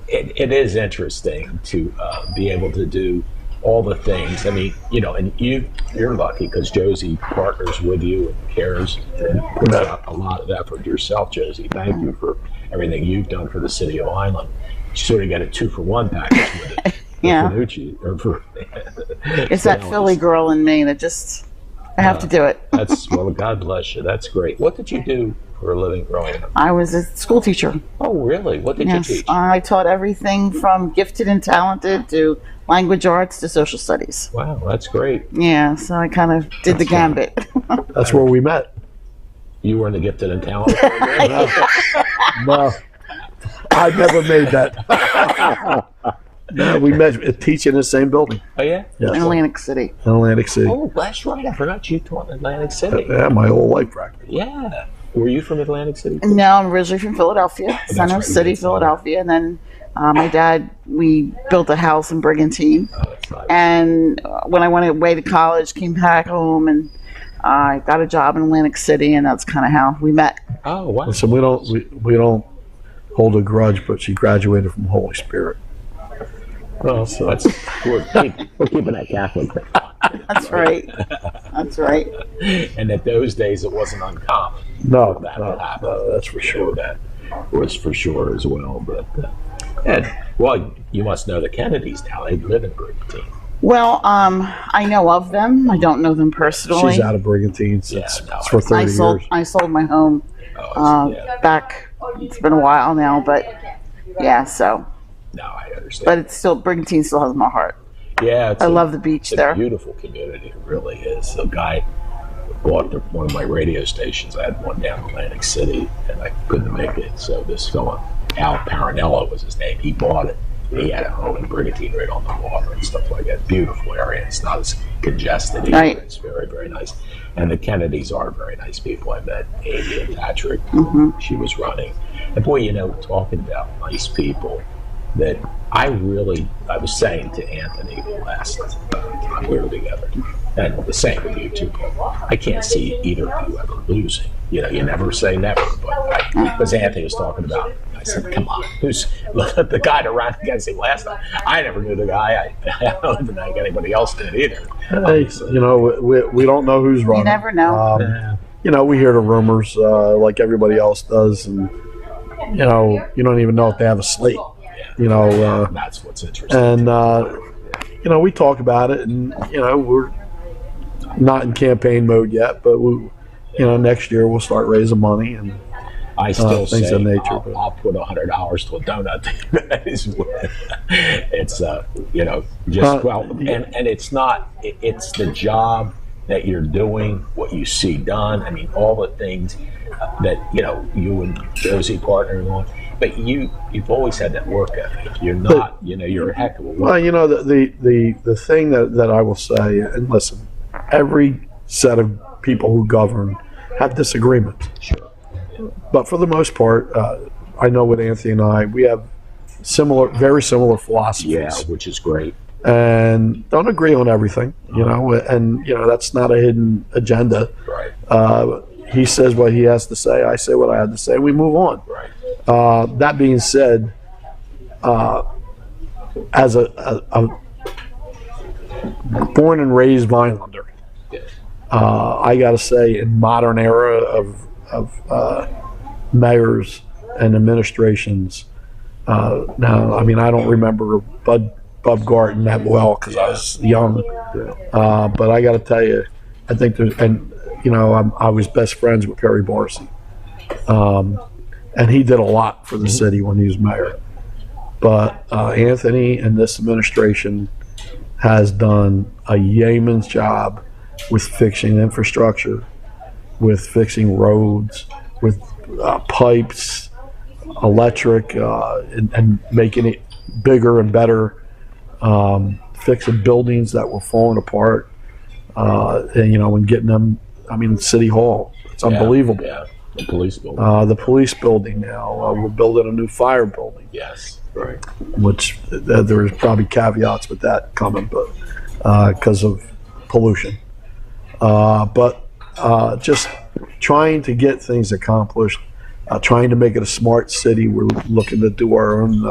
is interesting to be able to do all the things. I mean, you know, and you're lucky because Josie partners with you and cares and puts out a lot of effort yourself, Josie. Thank you for everything you've done for the city of Vineland. You sort of got a 2-for-1 package with it. Yeah. Fanucci, or for It's that Philly girl in me that just, I have to do it. Well, God bless you. That's great. What did you do for a living growing up? I was a school teacher. Oh, really? What did you teach? I taught everything from gifted and talented to language arts to social studies. Wow, that's great. Yeah, so I kind of did the gambit. That's where we met. You were in the gifted and talented? No. I never made that. No, we met teaching in the same building. Oh yeah? Yes. In Atlantic City. In Atlantic City. Oh, that's right. I forgot you taught in Atlantic City. Yeah, my whole life practically. Yeah. Were you from Atlantic City? No, I'm originally from Philadelphia, Center right, City, yes. Philadelphia. And then my dad, we built a house in Brigantine. Oh, that's nice. And when I went away to college, came back home, and I got a job in Atlantic City, and that's kind of how we met. Oh, wow. So we don't hold a grudge, but she graduated from Holy Spirit. Well, so we're keeping that Catholic thing. That's right. That's right. And at those days, it wasn't uncommon. No, That that's for sure. That was for sure as well. But and well, you must know the Kennedys now. They live in Brigantine. Well, I know of them. I don't know them personally. She's out of Brigantine since for 30 years. I sold my home back. It's been a while now, but yeah. So. No, I understand. But it's still Brigantine still has my heart. Yeah, I love the beach there. It's a beautiful community. It really is. A guy bought one of my radio stations. I had one down in Atlantic City, and I couldn't make it. So this fellow, Al Parinella was his name. He bought it. He had a home in Brigantine right on the water and stuff like that. Beautiful area. It's not as congested. Right. It's very, very nice. And the Kennedys are very nice people. I met Amy and Patrick. She was running. And boy, talking about nice people, that I was saying to Anthony the last time we were together, and the same with you too, I can't see either of you ever losing. You never say never, but because Anthony was talking about, I said, come on, who's the guy that ran against him last time? I never knew the guy. I don't even think anybody else did either. Hey, we don't know who's running. You never know. We hear the rumors like everybody else does, and you don't even know if they have a slate. That's what's interesting. And we talk about it, and we're not in campaign mode yet, but next year we'll start raising money and I still things say of nature. I'll put $100 to a donut to you guys. It's and it's not. It's the job that you're doing, what you see done. I mean, all the things that you and Josie partnering on. But you've always had that work ethic. You're not, you're a heck of a worker. Well, the thing that I will say, and listen, every set of people who govern have disagreements. Sure. But for the most part, I know with Anthony and I, we have very similar philosophies. Yeah, which is great. And don't agree on everything, and that's not a hidden agenda. Right. He says what he has to say. I say what I have to say. We move on. Right. That being said, as a born and raised Vinelander, I got to say, in modern era of mayors and administrations, now, I mean, I don't remember Bud Garton that well because I was young, but I got to tell you, I think there's, and I was best friends with Perry Barcy. And he did a lot for the city when he was mayor. But Anthony and this administration has done a yeoman's job with fixing infrastructure, with fixing roads, with pipes, electric, and making it bigger and better, fixing buildings that were falling apart, and getting them, City Hall. It's unbelievable. Yeah. The police building. The police building now. We're building a new fire building. Yes, right. Which there's probably caveats with that coming, but because of pollution. But just trying to get things accomplished, trying to make it a smart city. We're looking to do our own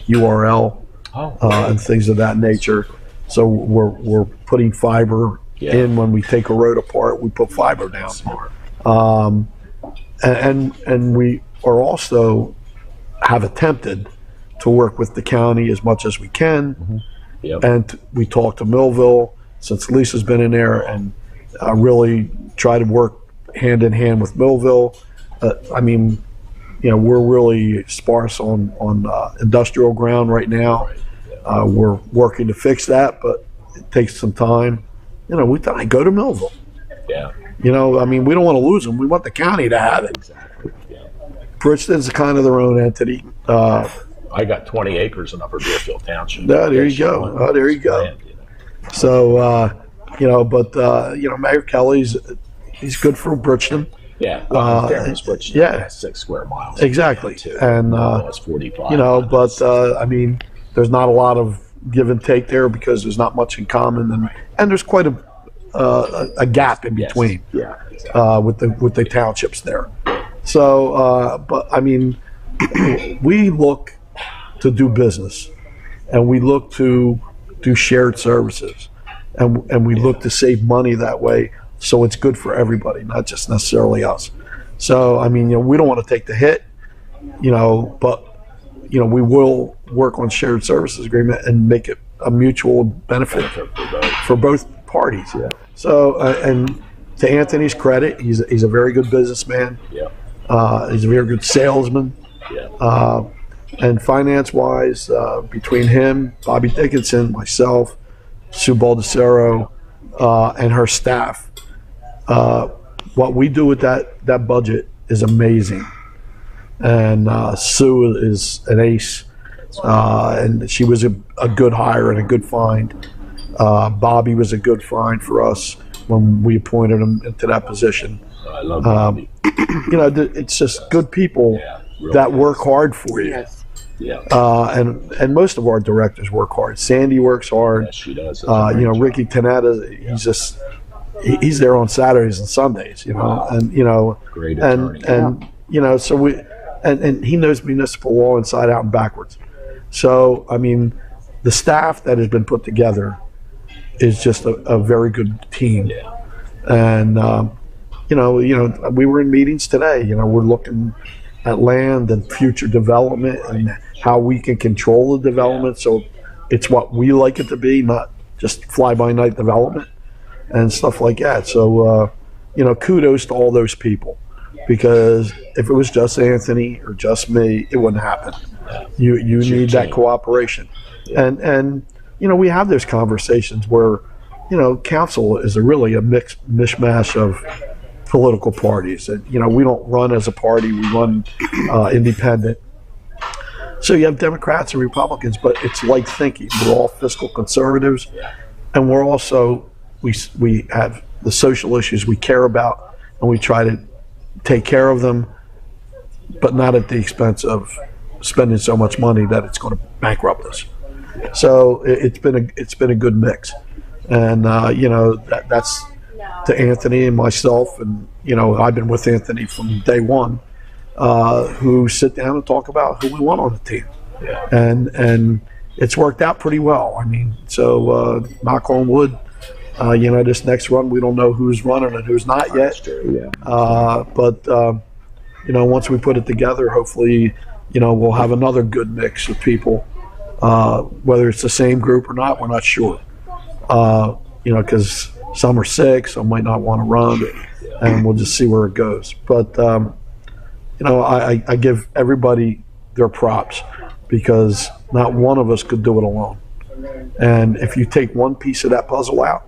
URL and things of that nature. So we're putting fiber in when we take a road apart. We put fiber down. Smart. And we are also have attempted to work with the county as much as we can. Yep. And we talked to Millville since Lisa's been in there, and really try to work hand in hand with Millville. We're really sparse on industrial ground right now. We're working to fix that, but it takes some time. We thought I'd go to Millville. Yeah. We don't want to lose them. We want the county to have it. Exactly. Yeah. Bridgeton's kind of their own entity. I got 20 acres in Upper Deerfield Township. There you go. Oh, there you go. Land, you know. So, Mayor Kelly's, he's good for Bridgeton. Yeah, well, fairness, Bridgeton has 6 square miles. Exactly. And, it's 45. I mean, there's not a lot of give and take there because there's not much in common, and there's quite a gap in between. Yeah, exactly. with the townships there. So, but I mean, we look to do business, and we look to do shared services, and we look to save money that way. So it's good for everybody, not just necessarily us. So, I mean, we don't want to take the hit, but, we will work on shared services agreement and make it a mutual benefit for both parties. Yeah. So, and to Anthony's credit, he's a very good businessman. Yeah. He's a very good salesman. Yeah. And finance-wise, between him, Bobby Dickinson, myself, Sue Baldessaro, and her staff, what we do with that budget is amazing. And Sue is an ace, and she was a good hire and a good find. Bobby was a good find for us when we appointed him into that position. I love Bobby. It's just good people that work hard for you. Yes. Yeah. And most of our directors work hard. Sandy works hard. Yes, she does. Ricky Tanetta, he's there on Saturdays and Sundays, Wow. and Great attorney. and so and he knows municipal law inside out and backwards. So, I mean, the staff that has been put together is just a very good team. Yeah. And, we were in meetings today, we're looking at land and future development and how we can control the development. So it's what we like it to be, not just fly-by-night development and stuff like that. So, kudos to all those people, because if it was just Anthony or just me, it wouldn't happen. You need that cooperation. And we have those conversations where, council is really a mishmash of political parties. And, we don't run as a party, we run independent. So you have Democrats and Republicans, but it's like thinking. We're all fiscal conservatives, and we're also, we have the social issues we care about, and we try to take care of them, but not at the expense of spending so much money that it's going to bankrupt us. So it's been a good mix, and that's to Anthony and myself, and I've been with Anthony from day one, who sit down and talk about who we want on the team, and it's worked out pretty well. I mean, so knock on wood. This next run, we don't know who's running and who's not yet. But once we put it together, hopefully, we'll have another good mix of people. Whether it's the same group or not, we're not sure. Because some are sick, some might not want to run, and we'll just see where it goes. But I give everybody their props, because not one of us could do it alone. And if you take one piece of that puzzle out,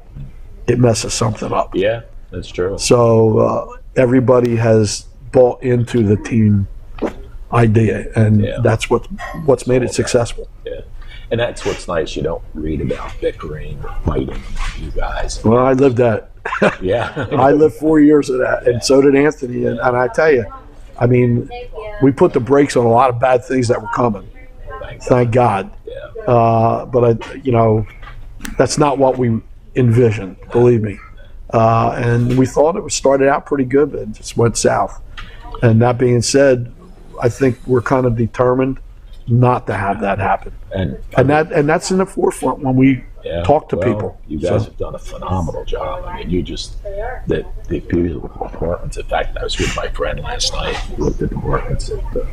it messes something up. Yeah, that's true. So everybody has bought into the team idea, and that's what's made it successful. Yeah, and that's what's nice. You don't read about bickering or fighting among you guys. Well, I lived that. Yeah. I lived 4 years of that, and so did Anthony. And I tell you, I mean, we put the brakes on a lot of bad things that were coming. Thank God. Yeah. But that's not what we envisioned, believe me. And we thought it started out pretty good, but it just went south. And that being said, I think we're kind of determined not to have that happen. And that's in the forefront when we talk to people. You guys have done a phenomenal job. I mean, you just, the beautiful apartments. In fact, I was with my friend last night. We looked at the apartments at the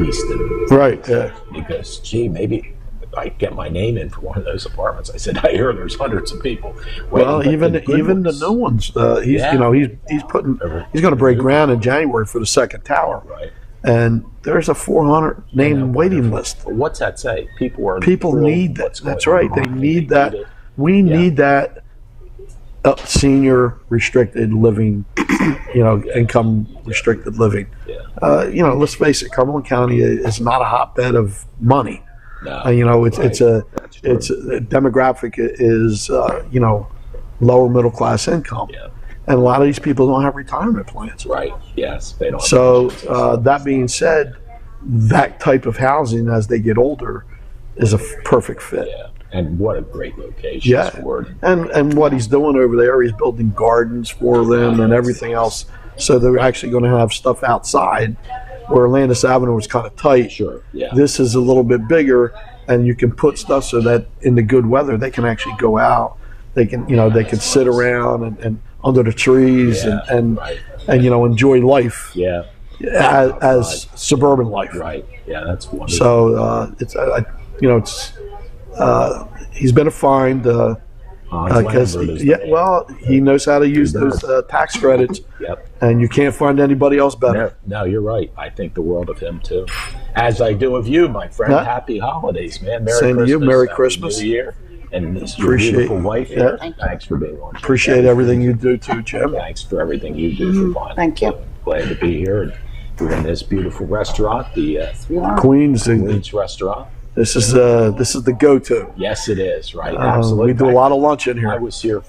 East. Right, yeah. He goes, gee, maybe I get my name in for one of those apartments. I said, I hear there's hundreds of people. Well, even the new ones. He's going to break ground in January for the second tower. Right. And there's a 400 name waiting list. What's that say? People need that. That's right. They need that. We need that senior restricted living, income restricted living. Yeah. Let's face it, Cumberland County is not a hotbed of money. No. It's a demographic is lower middle class income. Yeah. And a lot of these people don't have retirement plans. Right. Yes. They don't. So that being said, that type of housing as they get older is a perfect fit. Yeah. And what a great location. Yeah. For it. And what he's doing over there, he's building gardens for them and everything else. So they're actually going to have stuff outside where Landis Avenue was kind of tight. Sure. Yeah. This is a little bit bigger, and you can put stuff so that in the good weather they can actually go out. They can they can sit around and under the trees and enjoy life. Yeah. As suburban life. Right. Yeah, that's wonderful. So he's been a find because he knows how to use those tax credits. Yep. And you can't find anybody else better. No, you're right. I think the world of him too, as I do of you, my friend. Happy holidays, man. Merry Same Christmas. to you. Merry Happy Christmas. New Year. And your beautiful wife here. Thanks for being on. Appreciate everything you do too, Jim. Thanks for everything you do for Vineland. Thank you. Glad to be here. And we're in this beautiful restaurant, the Queen's restaurant. This is the go-to. Yes, it is. Right. Absolutely. We do a lot of lunch in here. I was here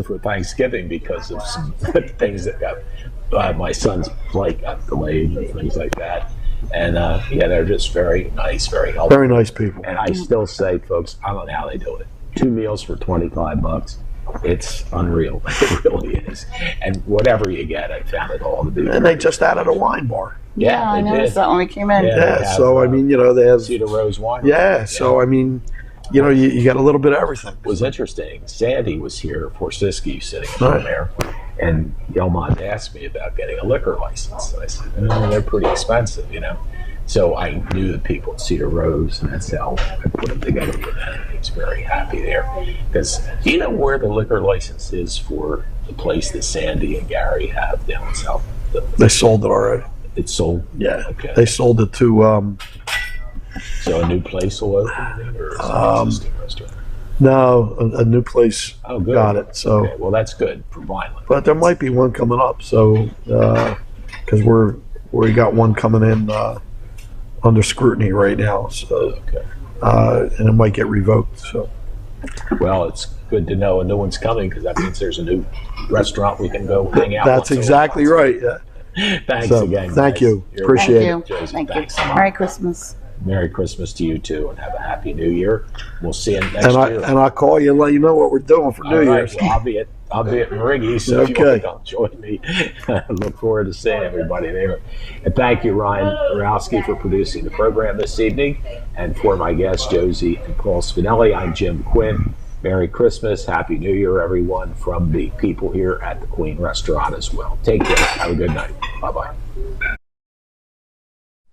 for Thanksgiving because of some things that got my son's flight got delayed and things like that. And they're just very nice, very helpful. Very nice people. And I still say, folks, I don't know how they do it. 2 meals for $25. It's unreal. It really is. And whatever you get, I found it all to be. And they just added a wine bar. Yeah, I noticed that when we came in. Yeah, so I mean, they have Cedar Rose wine. Yeah, so I mean, you got a little bit of everything. It was interesting. Sandy was here, Forsiski, sitting in there, and Yelmont asked me about getting a liquor license. And I said, they're pretty expensive, So I knew the people at Cedar Rose, and that's how I put them together for that. He was very happy there. Because do you know where the liquor license is for the place that Sandy and Gary have down south? They sold it already. It's sold? Yeah. Okay. They sold it to... So a new place will open, or is it an existing restaurant? No, a new place got it. So, okay. Well, that's good for Vineland. But there might be one coming up. So, because we got one coming in under scrutiny right now. So, and it might get revoked. So, well, it's good to know a new one's coming because that means there's a new restaurant we can go hang out. That's exactly right. Yeah. Thanks again. Thank you. Appreciate it. Thank you. Merry Christmas. Merry Christmas to you too, and have a happy New Year. We'll see you next year. And I'll call you and let you know what we're doing for New Year's. Well, I'll be at Mariggy, so if you want to come join me, I look forward to seeing everybody there. And thank you, Ryan Borowski, for producing the program this evening, and for my guests Josie and Paul Spinelli. I'm Jim Quinn. Merry Christmas, Happy New Year, everyone, from the people here at the Queen Restaurant as well. Take care. Have a good night. Bye-bye.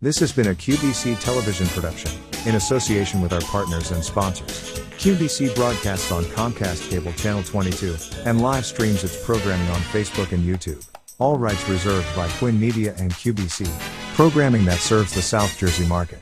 This has been a QBC television production, in association with our partners and sponsors. QBC broadcasts on Comcast Cable Channel 22, and live streams its programming on Facebook and YouTube. All rights reserved by Quinn Media and QBC, programming that serves the South Jersey market.